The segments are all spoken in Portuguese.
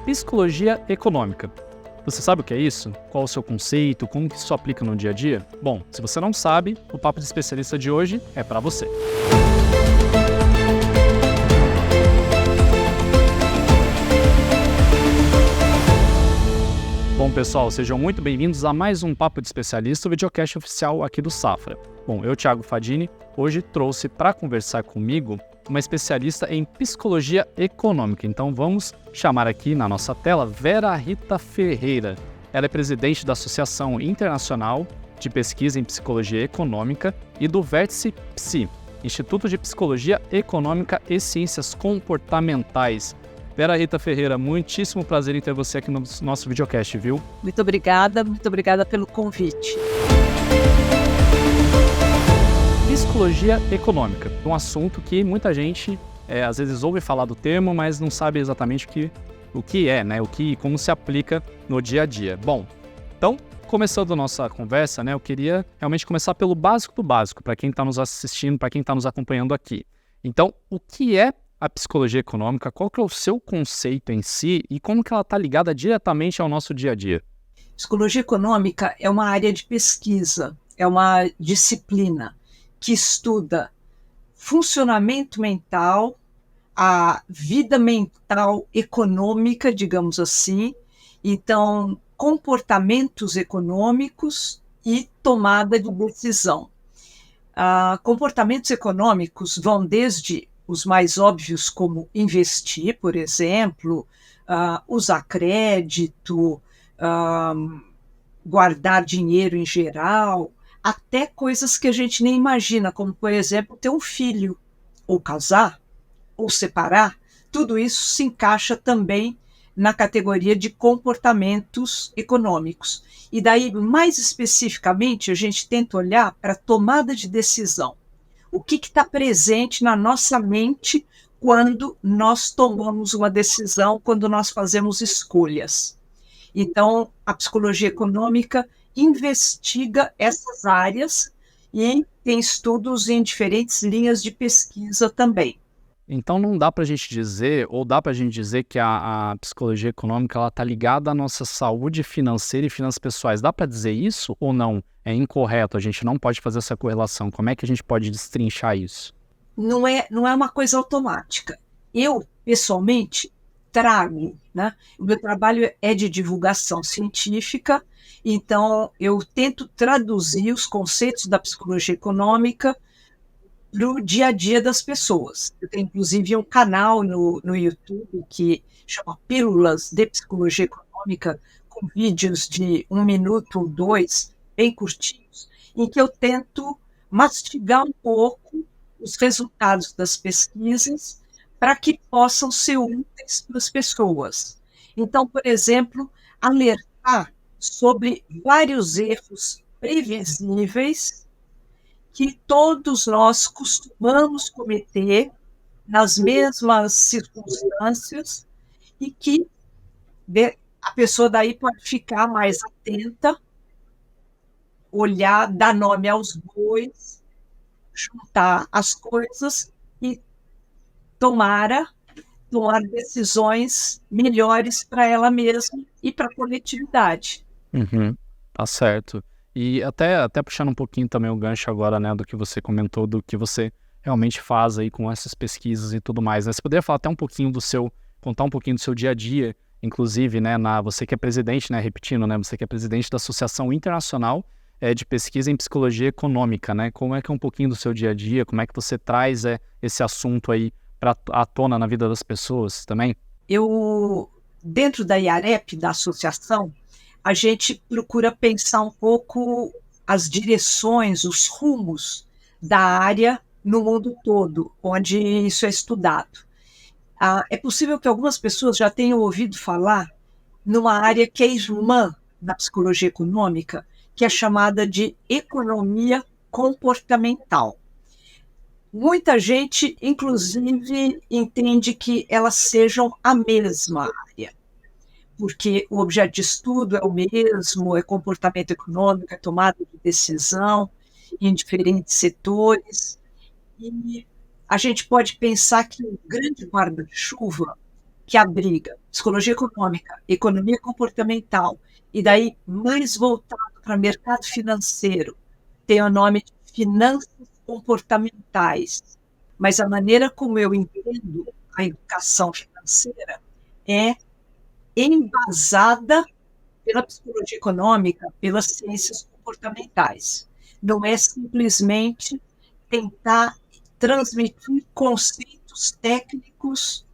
psicologia econômica. Você sabe o que é isso? Qual o seu conceito? Como que isso aplica no dia a dia? Bom, se você não sabe, o Papo de Especialista de hoje é para você. Bom, pessoal, sejam muito bem-vindos a mais um Papo de Especialista, o videocast oficial aqui do Safra. Bom, eu, Thiago Fadini, hoje trouxe para conversar comigo uma especialista em psicologia econômica. Então vamos chamar aqui na nossa tela Vera Rita Ferreira. Ela é presidente da Associação Internacional de Pesquisa em Psicologia Econômica e do Vértice Psi, Instituto de Psicologia Econômica e Ciências Comportamentais. Vera Rita Ferreira, muitíssimo prazer em ter você aqui no nosso videocast, viu? Muito obrigada pelo convite. Psicologia econômica, um assunto que muita gente às vezes ouve falar do termo, mas não sabe exatamente o que é, né? Como se aplica no dia a dia. Bom, então, começando a nossa conversa, né? Eu queria realmente começar pelo básico do básico, para quem está nos assistindo, para quem está nos acompanhando aqui. Então, o que é a psicologia econômica? Qual que é o seu conceito em si e como que ela está ligada diretamente ao nosso dia a dia? Psicologia econômica é uma área de pesquisa, é uma disciplina que estuda funcionamento mental, a vida mental econômica, digamos assim, então comportamentos econômicos e tomada de decisão. Comportamentos econômicos vão desde os mais óbvios, como investir, por exemplo, usar crédito, guardar dinheiro em geral, até coisas que a gente nem imagina, como, por exemplo, ter um filho, ou casar, ou separar. Tudo isso se encaixa também na categoria de comportamentos econômicos. E daí, mais especificamente, a gente tenta olhar para a tomada de decisão. O que está presente na nossa mente quando nós tomamos uma decisão, quando nós fazemos escolhas. Então, a psicologia econômica investiga essas áreas e tem estudos em diferentes linhas de pesquisa também. Então não dá para a gente dizer, ou dá para a gente dizer que a psicologia econômica está ligada à nossa saúde financeira e finanças pessoais. Dá para dizer isso ou não? É incorreto, a gente não pode fazer essa correlação. Como é que a gente pode destrinchar isso? Não é uma coisa automática. Eu, pessoalmente, trago, né? O meu trabalho é de divulgação científica, então eu tento traduzir os conceitos da psicologia econômica para o dia a dia das pessoas. Eu tenho, inclusive, um canal no YouTube que chama Pílulas de Psicologia Econômica, com vídeos de 1 minuto ou 2, bem curtinhos, em que eu tento mastigar um pouco os resultados das pesquisas para que possam ser úteis para as pessoas. Então, por exemplo, alertar sobre vários erros previsíveis que todos nós costumamos cometer nas mesmas circunstâncias e que a pessoa daí pode ficar mais atenta, olhar, dar nome aos bois, juntar as coisas e tomar decisões melhores para ela mesma e para a coletividade. Tá certo. E até puxando um pouquinho também o gancho agora, né, do que você comentou, do que você realmente faz aí com essas pesquisas e tudo mais, né? Você poderia falar até um pouquinho contar um pouquinho do seu dia a dia, inclusive, né, você que é presidente, né, repetindo, né, você que é presidente da Associação Internacional de Pesquisa em Psicologia Econômica, né? Como é que é um pouquinho do seu dia a dia, como é que você traz esse assunto aí à tona na vida das pessoas também? Eu, dentro da IAREP, da associação, a gente procura pensar um pouco as direções, os rumos da área no mundo todo, onde isso é estudado. É possível que algumas pessoas já tenham ouvido falar numa área que é irmã da psicologia econômica, que é chamada de economia comportamental. Muita gente, inclusive, entende que elas sejam a mesma área, porque o objeto de estudo é o mesmo, é comportamento econômico, é tomada de decisão em diferentes setores. E a gente pode pensar que o grande guarda-chuva que abriga psicologia econômica, economia comportamental, e daí mais voltado para mercado financeiro, tem o nome de finanças comportamentais. Mas a maneira como eu entendo a educação financeira é embasada pela psicologia econômica, pelas ciências comportamentais. Não é simplesmente tentar transmitir conceitos técnicos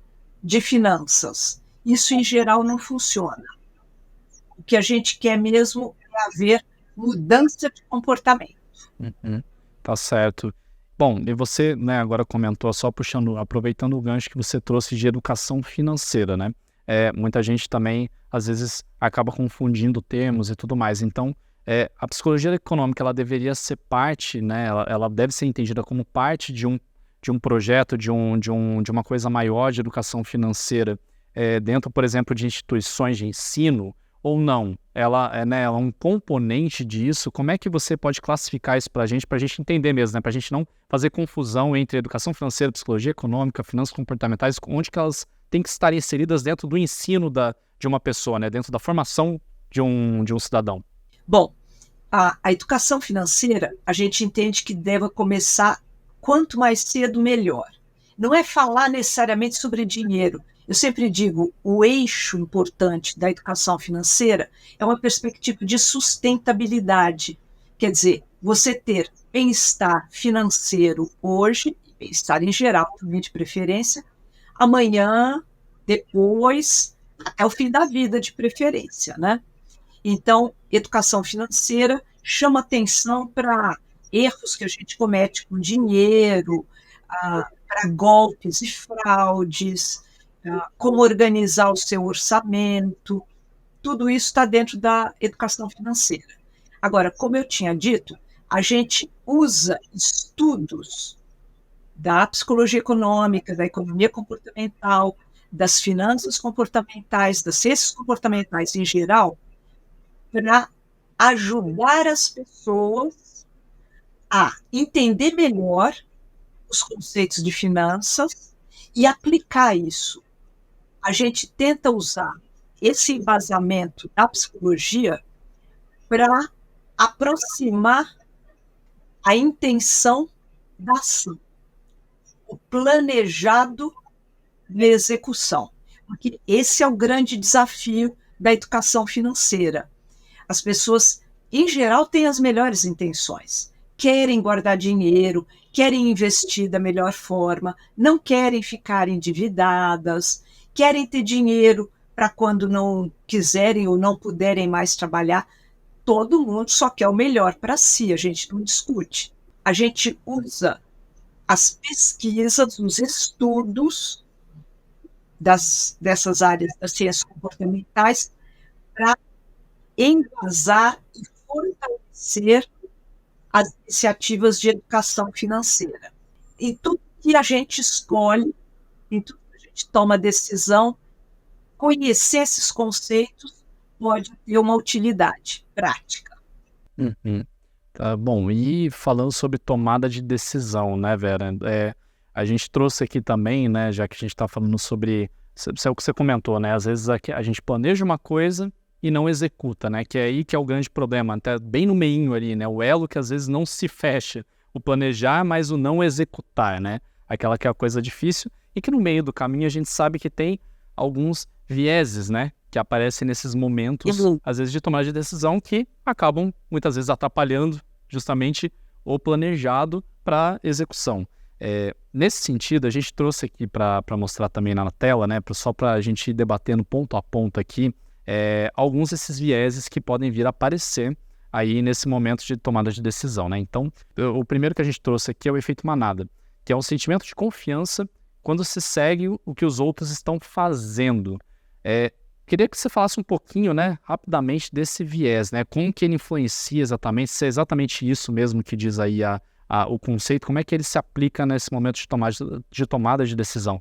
de finanças. Isso, em geral, não funciona. O que a gente quer mesmo é haver mudança de comportamento. Uhum, tá certo. Bom, e você, né, agora comentou, só puxando, aproveitando o gancho que você trouxe de educação financeira, né? Muita gente também, às vezes, acaba confundindo termos e tudo mais. Então, a psicologia econômica, ela deveria ser parte, né? Ela deve ser entendida como parte de um projeto, de uma coisa maior de educação financeira, dentro, por exemplo, de instituições de ensino, ou não? Ela é um componente disso. Como é que você pode classificar isso para a gente entender mesmo, né? Para a gente não fazer confusão entre educação financeira, psicologia econômica, finanças comportamentais, onde que elas têm que estar inseridas dentro do ensino de uma pessoa, né? Dentro da formação de um cidadão. Bom, a educação financeira, a gente entende que deve começar quanto mais cedo, melhor. Não é falar necessariamente sobre dinheiro. Eu sempre digo, o eixo importante da educação financeira é uma perspectiva de sustentabilidade. Quer dizer, você ter bem-estar financeiro hoje, e bem-estar em geral também de preferência, amanhã, depois, até o fim da vida de preferência, né? Então, educação financeira chama atenção para erros que a gente comete com dinheiro, para golpes e fraudes, como organizar o seu orçamento, tudo isso está dentro da educação financeira. Agora, como eu tinha dito, a gente usa estudos da psicologia econômica, da economia comportamental, das finanças comportamentais, das ciências comportamentais em geral, para ajudar as pessoas a entender melhor os conceitos de finanças e aplicar isso. A gente tenta usar esse embasamento da psicologia para aproximar a intenção da ação, o planejado da execução. Porque esse é o grande desafio da educação financeira. As pessoas, em geral, têm as melhores intenções. Querem guardar dinheiro, querem investir da melhor forma, não querem ficar endividadas, querem ter dinheiro para quando não quiserem ou não puderem mais trabalhar. Todo mundo só quer o melhor para si, a gente não discute. A gente usa as pesquisas, os estudos dessas áreas das ciências comportamentais para embasar e fortalecer as iniciativas de educação financeira. Em tudo que a gente escolhe, em tudo que a gente toma decisão, conhecer esses conceitos pode ter uma utilidade prática. Uhum. Tá bom, e falando sobre tomada de decisão, né, Vera? A gente trouxe aqui também, né, já que a gente está falando sobre, isso é o que você comentou, né? Às vezes a gente planeja uma coisa e não executa, né? Que é aí que é o grande problema, até bem no meinho ali, né? O elo que às vezes não se fecha, o planejar, mas o não executar, né? Aquela que é a coisa difícil e que no meio do caminho a gente sabe que tem alguns vieses, né? Que aparecem nesses momentos, às vezes, de tomada de decisão que acabam, muitas vezes, atrapalhando justamente o planejado para execução. Nesse sentido, a gente trouxe aqui para mostrar também na tela, né? Só para a gente ir debatendo ponto a ponto aqui, alguns desses vieses que podem vir a aparecer aí nesse momento de tomada de decisão, né? Então, o primeiro que a gente trouxe aqui é o efeito manada, que é um sentimento de confiança quando se segue o que os outros estão fazendo. Queria que você falasse um pouquinho, né, rapidamente desse viés, né? Como que ele influencia exatamente, se é exatamente isso mesmo que diz aí o conceito, como é que ele se aplica nesse momento de tomada de decisão?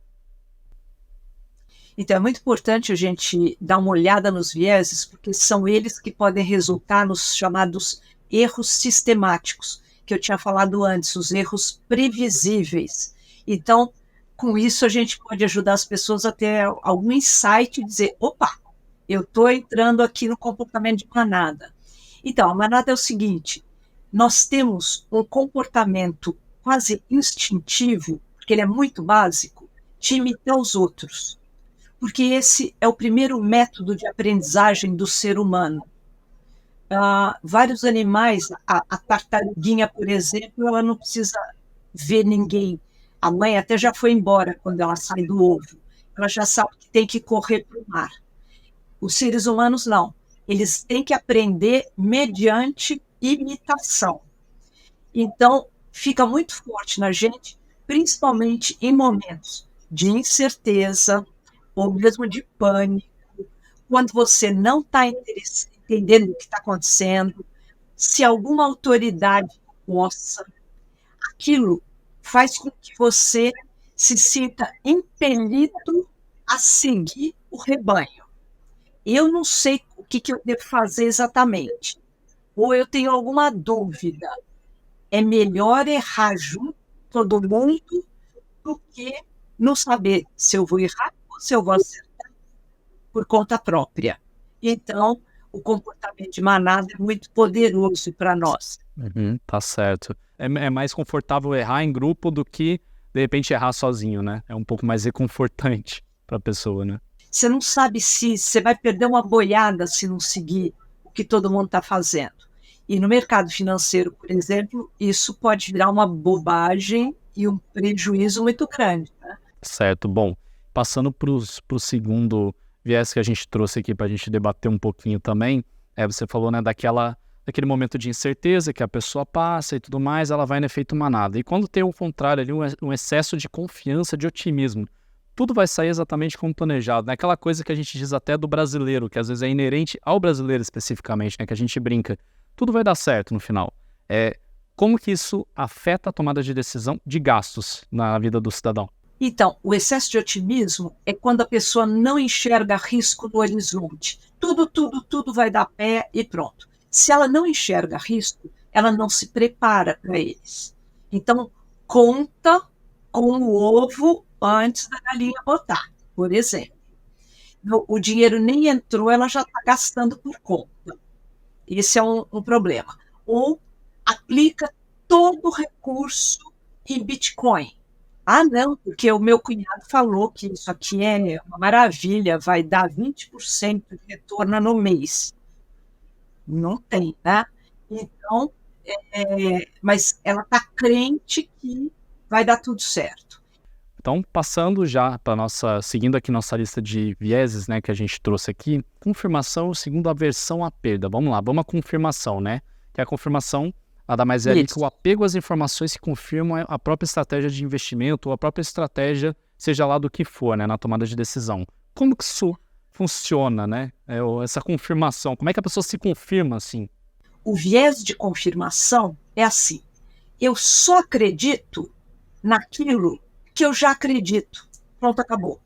Então, é muito importante a gente dar uma olhada nos vieses, porque são eles que podem resultar nos chamados erros sistemáticos, que eu tinha falado antes, os erros previsíveis. Então, com isso a gente pode ajudar as pessoas a ter algum insight e dizer, opa, eu estou entrando aqui no comportamento de manada. Então, a manada é o seguinte, nós temos um comportamento quase instintivo, porque ele é muito básico, de imitar os outros. Porque esse é o primeiro método de aprendizagem do ser humano. Vários animais, a tartaruguinha, por exemplo, ela não precisa ver ninguém. A mãe até já foi embora quando ela sai do ovo. Ela já sabe que tem que correr para o mar. Os seres humanos não. Eles têm que aprender mediante imitação. Então, fica muito forte na gente, principalmente em momentos de incerteza ou mesmo de pânico, quando você não está entendendo o que está acontecendo, se alguma autoridade possa, aquilo faz com que você se sinta impelido a seguir o rebanho. Eu não sei o que eu devo fazer exatamente, ou eu tenho alguma dúvida. É melhor errar junto todo mundo do que não saber se eu vou errar ou se eu vou acertar por conta própria. Então, o comportamento de manada é muito poderoso para nós. Tá certo. É mais confortável errar em grupo do que, de repente, errar sozinho, né? É um pouco mais reconfortante para a pessoa, né? Você não sabe se você vai perder uma boiada se não seguir o que todo mundo está fazendo. E no mercado financeiro, por exemplo, isso pode virar uma bobagem e um prejuízo muito grande, né? Certo. Bom, passando para o segundo viés que a gente trouxe aqui para a gente debater um pouquinho também, você falou, né, daquele momento de incerteza que a pessoa passa e tudo mais, ela vai no efeito manada. E quando tem o contrário ali, um excesso de confiança, de otimismo, tudo vai sair exatamente como planejado, né? Aquela coisa que a gente diz até do brasileiro, que às vezes é inerente ao brasileiro especificamente, né, que a gente brinca. Tudo vai dar certo no final. Como que isso afeta a tomada de decisão de gastos na vida do cidadão? Então, o excesso de otimismo é quando a pessoa não enxerga risco no horizonte. Tudo vai dar pé e pronto. Se ela não enxerga risco, ela não se prepara para eles. Então, conta com o ovo antes da galinha botar, por exemplo. O dinheiro nem entrou, ela já está gastando por conta. Esse é um problema. Ou aplica todo o recurso em Bitcoin. Ah, não, porque o meu cunhado falou que isso aqui é uma maravilha, vai dar 20% de retorno no mês. Não tem, né? Então, mas ela está crente que vai dar tudo certo. Então, passando já para seguindo aqui nossa lista de vieses, né, que a gente trouxe aqui, confirmação segundo aversão à perda. Vamos lá, vamos à confirmação, né? Que a confirmação nada mais é ali que o apego às informações que confirmam a própria estratégia de investimento ou a própria estratégia, seja lá do que for, né, na tomada de decisão. Como que isso funciona, né? Essa confirmação, como é que a pessoa se confirma assim? O viés de confirmação é assim, eu só acredito naquilo que eu já acredito. Pronto, acabou.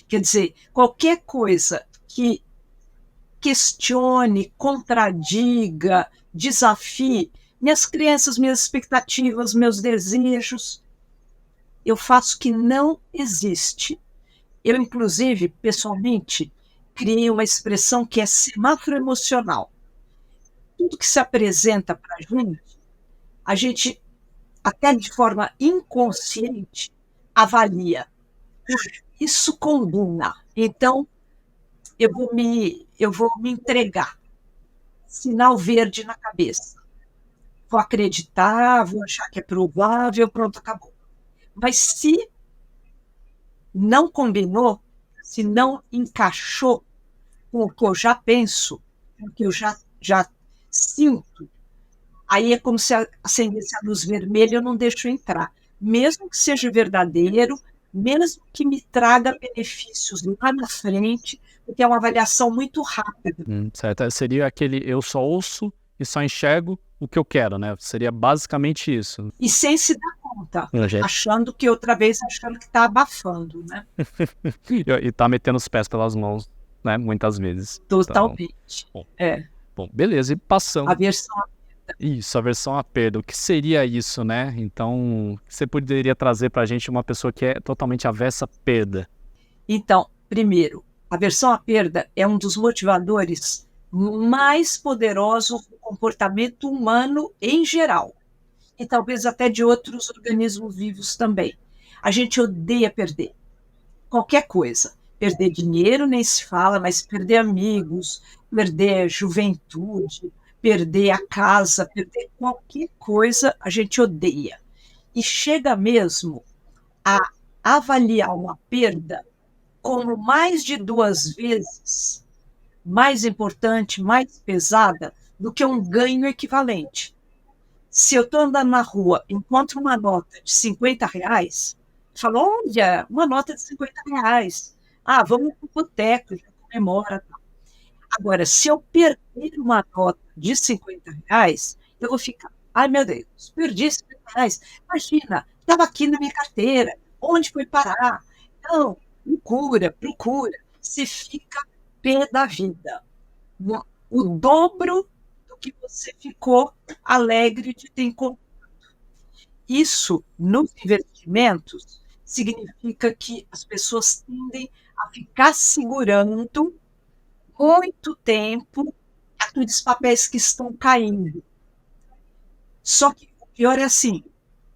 Quer dizer, qualquer coisa que questione, contradiga, desafie minhas crenças, minhas expectativas, meus desejos, eu faço que não existe. Eu, inclusive, pessoalmente, criei uma expressão que é semáforo emocional. Tudo que se apresenta para a gente, até de forma inconsciente, avalia. Isso combina. Então, eu vou me entregar. Sinal verde na cabeça. Vou acreditar, vou achar que é provável, pronto, acabou. Mas se não combinou, se não encaixou com o que eu já penso, com o que eu já sinto, aí é como se acendesse a luz vermelha, eu não deixo entrar. Mesmo que seja verdadeiro, mesmo que me traga benefícios lá na frente, porque é uma avaliação muito rápida. Certo. Seria aquele eu só ouço e só enxergo o que eu quero, né? Seria basicamente isso. E sem se dar conta, achando que que está abafando, né? E tá metendo os pés pelas mãos, né? Muitas vezes. Totalmente. Então, bom, beleza. E passando. A versão Isso, aversão à perda. O que seria isso, né? Então, você poderia trazer para a gente uma pessoa que é totalmente avessa à perda? Então, primeiro, aversão à perda é um dos motivadores mais poderosos do comportamento humano em geral, e talvez até de outros organismos vivos também. A gente odeia perder qualquer coisa. Perder dinheiro nem se fala, mas perder amigos, perder juventude, perder a casa, perder qualquer coisa, a gente odeia. E chega mesmo a avaliar uma perda como mais de 2 vezes mais importante, mais pesada do que um ganho equivalente. Se eu estou andando na rua, encontro uma nota de R$ 50, falo, olha, uma nota de R$ 50. Ah, vamos para o boteco, já comemora. Agora, se eu perder uma nota de R$ 50, eu vou ficar, ai meu Deus, perdi R$ 50. Imagina, estava aqui na minha carteira, onde foi parar? Então, procura, procura. Você fica pé da vida. O dobro do que você ficou alegre de ter encontrado. Isso, nos investimentos, significa que as pessoas tendem a ficar segurando muito tempo aqueles papéis que estão caindo. Só que o pior é assim,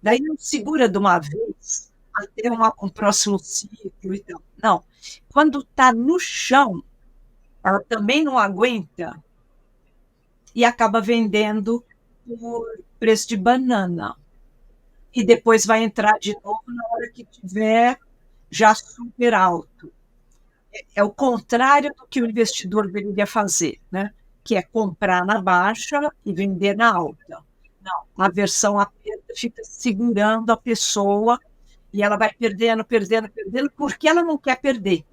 daí não segura de uma vez até um próximo ciclo e tal. Não, quando está no chão, ela também não aguenta e acaba vendendo por preço de banana. E depois vai entrar de novo na hora que tiver já super alto. É o contrário do que o investidor deveria fazer, né? Que é comprar na baixa e vender na alta. Não, a aversão à perda fica segurando a pessoa e ela vai perdendo, perdendo, perdendo, porque ela não quer perder.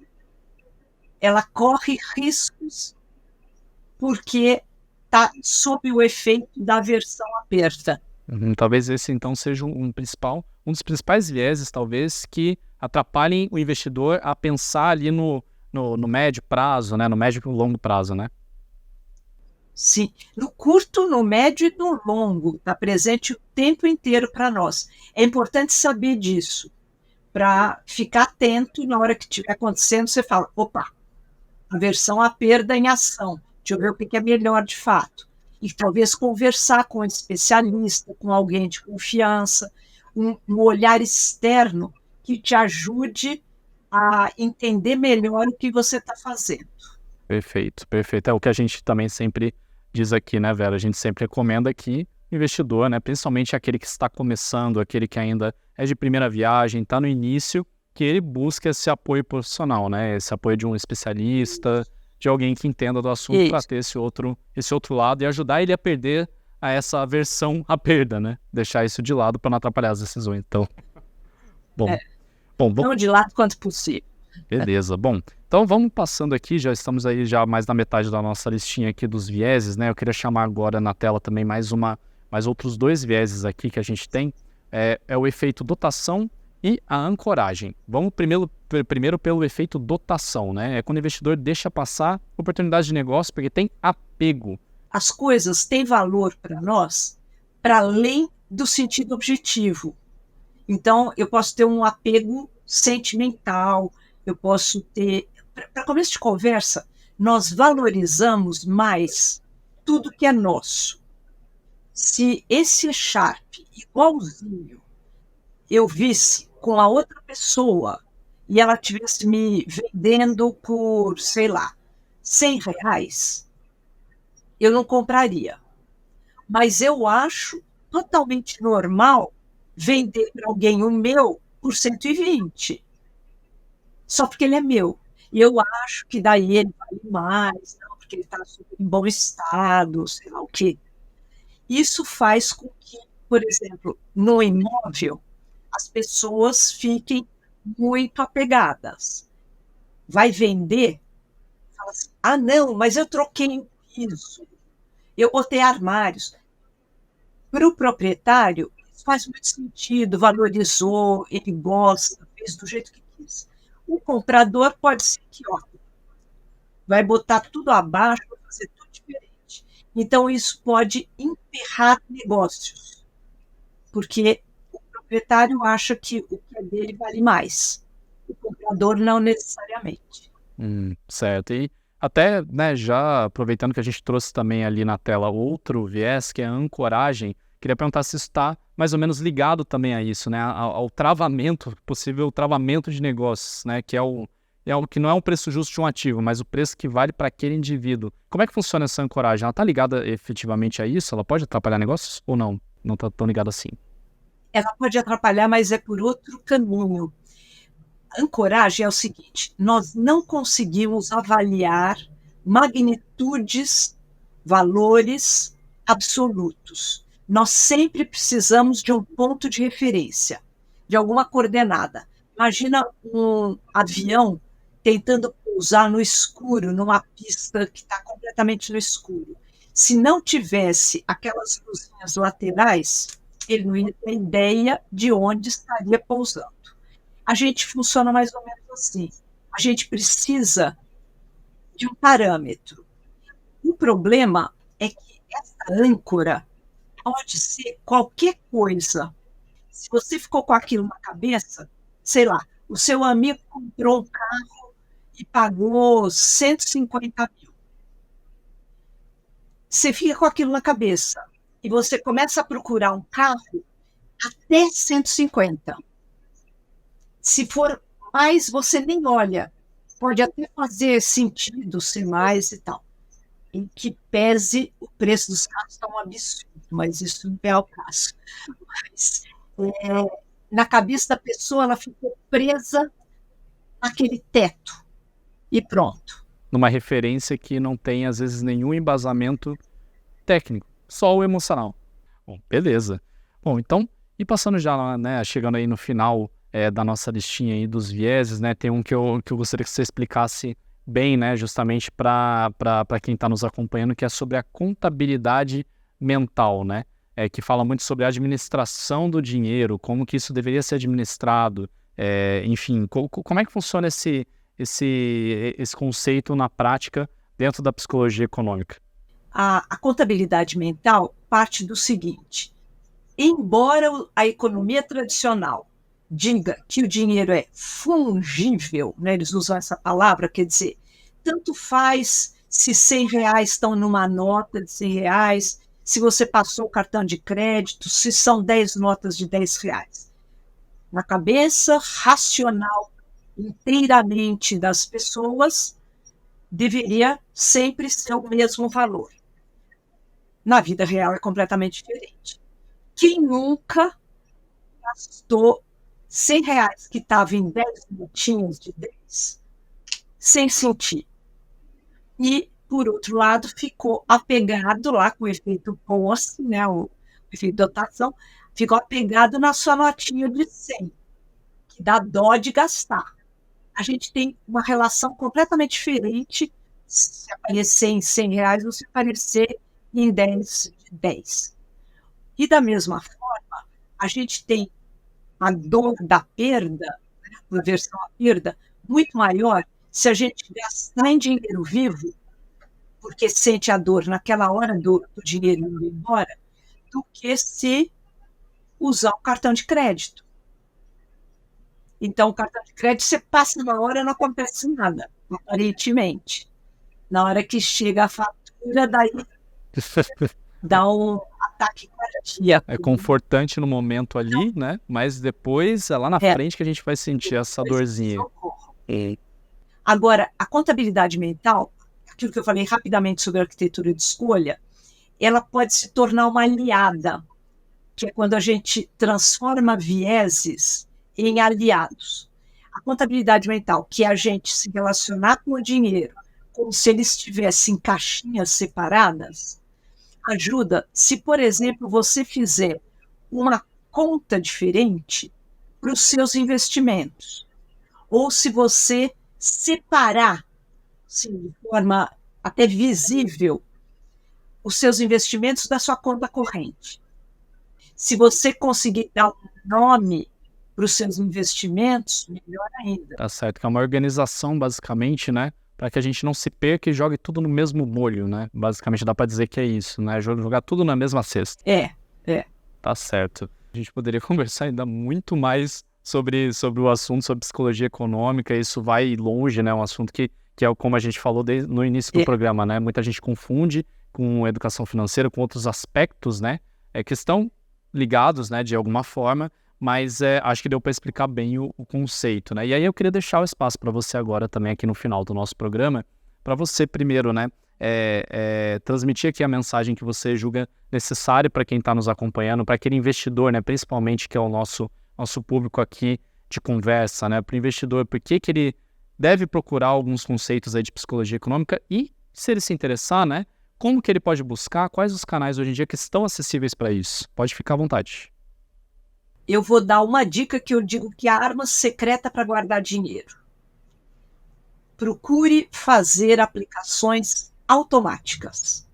Ela corre riscos porque está sob o efeito da aversão à perda. Talvez esse então seja um dos principais vieses, talvez, que atrapalhem o investidor a pensar ali no médio prazo, né? No médio e longo prazo, né? Sim, no curto, no médio e no longo, está presente o tempo inteiro para nós. É importante saber disso, para ficar atento na hora que estiver acontecendo, você fala, opa, aversão à perda em ação, deixa eu ver o que é melhor de fato. E talvez conversar com um especialista, com alguém de confiança, um olhar externo que te ajude a entender melhor o que você está fazendo. Perfeito, perfeito. É o que a gente também sempre diz aqui, né, Vera? A gente sempre recomenda que o investidor, né, principalmente aquele que está começando, aquele que ainda é de primeira viagem, está no início, que ele busque esse apoio profissional, né? Esse apoio de um especialista, de alguém que entenda do assunto para ter esse outro lado e ajudar ele a perder essa aversão à perda, né? Deixar isso de lado para não atrapalhar as decisões. Então, bom, Não de lado quanto possível. beleza. Bom, então vamos passando aqui, já estamos aí já mais na metade da nossa listinha aqui dos vieses, né? Eu queria chamar agora na tela também mais outros 2 vieses aqui que a gente tem, é o efeito dotação e a ancoragem. Vamos primeiro pelo efeito dotação, né? É quando o investidor deixa passar oportunidade de negócio porque tem apego. As coisas têm valor para nós para além do sentido objetivo. Então, eu posso ter um apego sentimental, eu posso ter... Para começo de conversa, nós valorizamos mais tudo que é nosso. Se esse Sharp, igualzinho, eu visse com a outra pessoa e ela estivesse me vendendo por, sei lá, R$ 100, eu não compraria. Mas eu acho totalmente normal vender para alguém o meu por 120, só porque ele é meu. E eu acho que daí ele vale mais, não, porque ele está em bom estado, sei lá o quê. Isso faz com que, por exemplo, no imóvel, as pessoas fiquem muito apegadas. Vai vender, fala assim, ah, não, mas eu troquei o piso, eu botei armários. Para o proprietário, isso faz muito sentido, valorizou, ele gosta, fez do jeito que quis. O comprador pode ser que, ó, vai botar tudo abaixo, vai fazer tudo diferente. Então, isso pode emperrar negócios, porque o proprietário acha que o que é dele vale mais, o comprador não necessariamente. Certo. E até, né, já aproveitando que a gente trouxe também ali na tela outro viés, que é a ancoragem, queria perguntar se isso está mais ou menos ligado também a isso, né, ao travamento, possível travamento de negócios, né, que é algo que não é um preço justo de um ativo, mas o preço que vale para aquele indivíduo. Como é que funciona essa ancoragem? Ela está ligada efetivamente a isso? Ela pode atrapalhar negócios ou não? Não está tão ligada assim. Ela pode atrapalhar, mas é por outro caminho. Ancoragem é o seguinte: nós não conseguimos avaliar magnitudes, valores absolutos. Nós sempre precisamos de um ponto de referência, de alguma coordenada. Imagina um avião tentando pousar no escuro, numa pista que está completamente no escuro. Se não tivesse aquelas luzinhas laterais, ele não ia ter ideia de onde estaria pousando. A gente funciona mais ou menos assim. A gente precisa de um parâmetro. O problema é que essa âncora pode ser qualquer coisa. Se você ficou com aquilo na cabeça, sei lá, o seu amigo comprou um carro e pagou 150 mil. Você fica com aquilo na cabeça e você começa a procurar um carro até 150. Se for mais, você nem olha. Pode até fazer sentido ser mais e tal. Em que pese o preço dos carros está um absurdo, mas isso não é o caso. Mas, na cabeça da pessoa, ela ficou presa naquele teto e pronto. Numa referência que não tem, às vezes, nenhum embasamento técnico, só o emocional. Bom, beleza. Bom, então, e passando já, né, chegando aí no final da nossa listinha aí dos vieses, né, tem um que eu gostaria que você explicasse bem, né, justamente para quem está nos acompanhando, que é sobre a contabilidade mental, né, que fala muito sobre a administração do dinheiro, como que isso deveria ser administrado, enfim, como é que funciona esse conceito na prática dentro da psicologia econômica? A contabilidade mental parte do seguinte: embora a economia tradicional diga que o dinheiro é fungível, né, eles usam essa palavra, quer dizer, tanto faz se 100 reais estão numa nota de 100 reais, se você passou o cartão de crédito, se são 10 notas de 10 reais. Na cabeça racional inteiramente das pessoas, deveria sempre ser o mesmo valor. Na vida real é completamente diferente. Quem nunca gastou 100 reais que estava em 10 notinhas de 10, sem sentir? E, por outro lado, ficou apegado lá com o efeito posse, né, o efeito dotação, ficou apegado na sua notinha de 100, que dá dó de gastar. A gente tem uma relação completamente diferente se aparecer em 100 reais ou se aparecer em 10 de 10. E da mesma forma, a gente tem a dor da perda, né, a aversão à perda, muito maior se a gente gastar em dinheiro vivo, porque sente a dor naquela hora do dinheiro indo embora, do que se usar o cartão de crédito. Então, o cartão de crédito, você passa uma hora e não acontece nada, aparentemente. Na hora que chega a fatura, daí dá um ataque cardíaco. É confortante no momento ali, né? Mas depois é lá na frente que a gente vai sentir essa dorzinha. Agora, a contabilidade mental, aquilo que eu falei rapidamente sobre a arquitetura de escolha, ela pode se tornar uma aliada, que é quando a gente transforma vieses em aliados. A contabilidade mental, que é a gente se relacionar com o dinheiro como se ele estivesse em caixinhas separadas, ajuda se, por exemplo, você fizer uma conta diferente para os seus investimentos, ou se você separar, assim, de forma até visível, os seus investimentos da sua conta corrente. Se você conseguir dar um nome para os seus investimentos, melhor ainda. Tá certo, que é uma organização, basicamente, né? para que a gente não se perca e jogue tudo no mesmo molho, né? Basicamente dá para dizer que é isso, né? Jogar tudo na mesma cesta. É. Tá certo. A gente poderia conversar ainda muito mais sobre o assunto, sobre psicologia econômica. Isso vai longe, né? Um assunto que é como a gente falou no início do programa, né? Muita gente confunde com educação financeira, com outros aspectos, né? Que estão ligados, né? De alguma forma, mas acho que deu para explicar bem o conceito, né? E aí eu queria deixar o espaço para você agora também aqui no final do nosso programa, para você primeiro, né? Transmitir aqui a mensagem que você julga necessária para quem está nos acompanhando, para aquele investidor, né? Principalmente que é o nosso público aqui de conversa, né? Para o investidor, por que ele deve procurar alguns conceitos aí de psicologia econômica e, se ele se interessar, né? Como que ele pode buscar? Quais os canais hoje em dia que estão acessíveis para isso? Pode ficar à vontade. Eu vou dar uma dica que eu digo que é a arma secreta para guardar dinheiro. Procure fazer aplicações automáticas.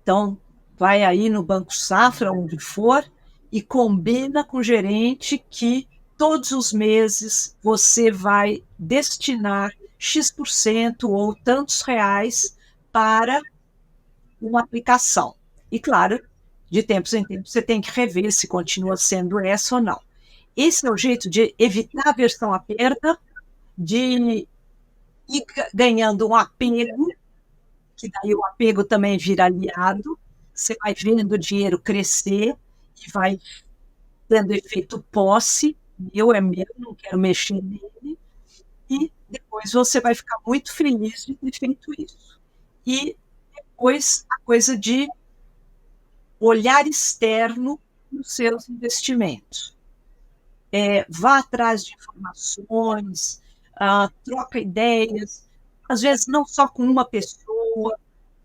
Então, vai aí no Banco Safra, onde for, e combina com o gerente que todos os meses você vai destinar X% ou tantos reais para uma aplicação. E, claro, de tempos em tempos, você tem que rever se continua sendo essa ou não. Esse é o jeito de evitar a aversão à perda, de ir ganhando um apego, que daí o apego também vira aliado, você vai vendo o dinheiro crescer e vai dando efeito posse, é meu, não quero mexer nele, e depois você vai ficar muito feliz de ter feito isso. E depois a coisa de olhar externo nos seus investimentos. Vá atrás de informações, troca ideias, às vezes não só com uma pessoa,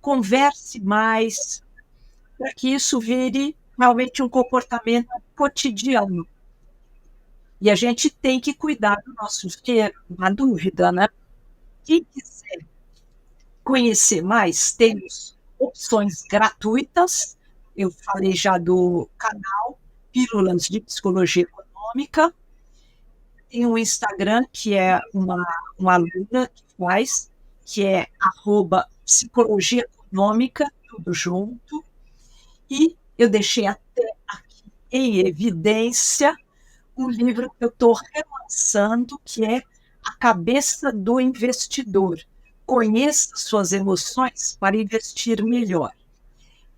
converse mais, para que isso vire realmente um comportamento cotidiano. E a gente tem que cuidar do nosso dinheiro, não há dúvida, né? Quem quiser conhecer mais, temos opções gratuitas. Eu falei já do canal Pílulas de Psicologia Econômica. Tem um Instagram que é uma aluna que faz, que é @psicologia econômica, tudo junto. E eu deixei até aqui em evidência um livro que eu estou relançando, que é A Cabeça do Investidor. Conheça suas emoções para investir melhor,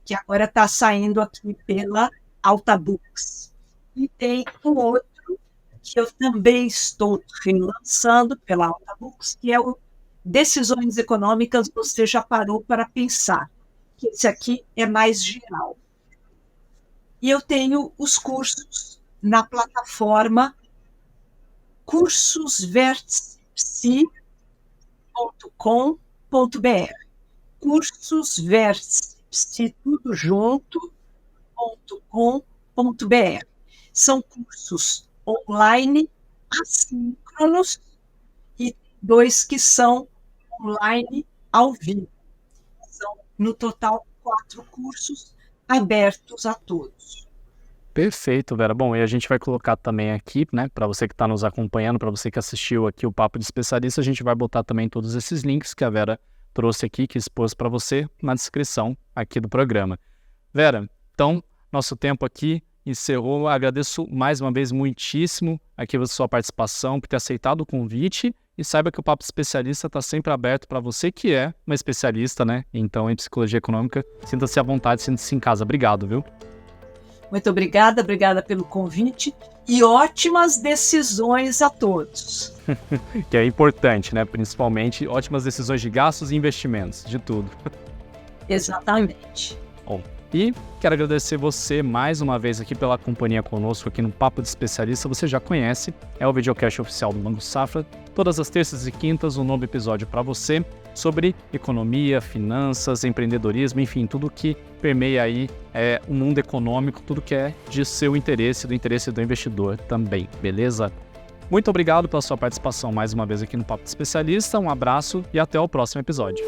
que agora está saindo aqui pela Alta Books. E tem um outro que eu também estou relançando pela Alta Books, que é o Decisões Econômicas Você Já Parou para Pensar, que esse aqui é mais geral. E eu tenho os cursos na plataforma cursosvertipsi.com.br. Cursosvertipsi, tudo junto.com.br. São cursos online, assíncronos, e 2 que são online ao vivo. São, no total, 4 cursos abertos a todos. Perfeito, Vera. Bom, e a gente vai colocar também aqui, né, para você que está nos acompanhando, para você que assistiu aqui o Papo de Especialista, a gente vai botar também todos esses links que a Vera trouxe aqui, que expôs para você na descrição aqui do programa. Vera, então, nosso tempo aqui encerrou. Agradeço mais uma vez muitíssimo aqui a sua participação, por ter aceitado o convite, e saiba que o Papo de Especialista está sempre aberto para você que é uma especialista, né, então, em psicologia econômica. Sinta-se à vontade, sinta-se em casa. Obrigado, viu? Muito obrigada pelo convite e ótimas decisões a todos. Que é importante, né? Principalmente ótimas decisões de gastos e investimentos, de tudo. Exatamente. Bom, e quero agradecer você mais uma vez aqui pela companhia conosco aqui no Papo de Especialista. Você já conhece, é o videocast oficial do Banco Safra. Todas as terças e quintas, um novo episódio para você sobre economia, finanças, empreendedorismo, enfim, tudo que permeia aí o mundo econômico, tudo que é de seu interesse, do interesse do investidor também, beleza? Muito obrigado pela sua participação mais uma vez aqui no Papo de Especialista, um abraço e até o próximo episódio.